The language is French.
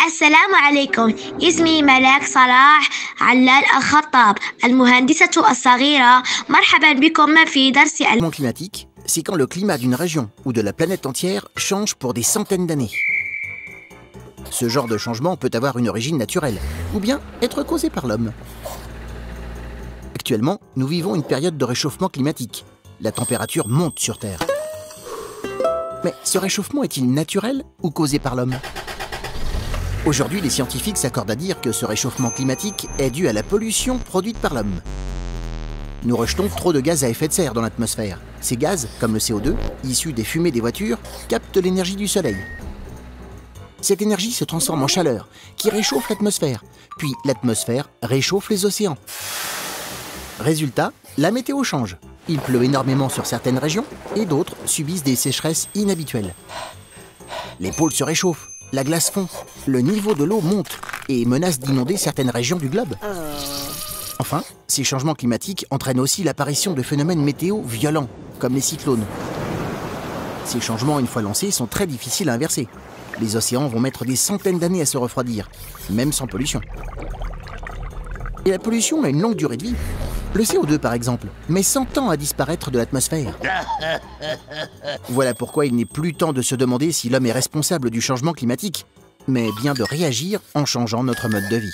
السلام عليكم. اسمي ملاك صلاح علال الخطاب، المهندسة الصغيرة. مرحبا بكم في درس Le changement climatique, c'est quand le climat d'une région ou de la planète entière change pour des centaines d'années. Ce genre de changement peut avoir une origine naturelle, ou bien être causé par l'homme. Actuellement, nous vivons une période de réchauffement climatique. La température monte sur Terre. Mais ce réchauffement est-il naturel ou causé par l'homme? Aujourd'hui, les scientifiques s'accordent à dire que ce réchauffement climatique est dû à la pollution produite par l'homme. Nous rejetons trop de gaz à effet de serre dans l'atmosphère. Ces gaz, comme le CO2, issus des fumées des voitures, captent l'énergie du soleil. Cette énergie se transforme en chaleur, qui réchauffe l'atmosphère. Puis l'atmosphère réchauffe les océans. Résultat, la météo change. Il pleut énormément sur certaines régions et d'autres subissent des sécheresses inhabituelles. Les pôles se réchauffent, la glace fond, le niveau de l'eau monte et menace d'inonder certaines régions du globe. Enfin, ces changements climatiques entraînent aussi l'apparition de phénomènes météo violents, comme les cyclones. Ces changements, une fois lancés, sont très difficiles à inverser. Les océans vont mettre des centaines d'années à se refroidir, même sans pollution. Et la pollution a une longue durée de vie. Le CO2, par exemple, met 100 ans à disparaître de l'atmosphère. Voilà pourquoi il n'est plus temps de se demander si l'homme est responsable du changement climatique, mais bien de réagir en changeant notre mode de vie.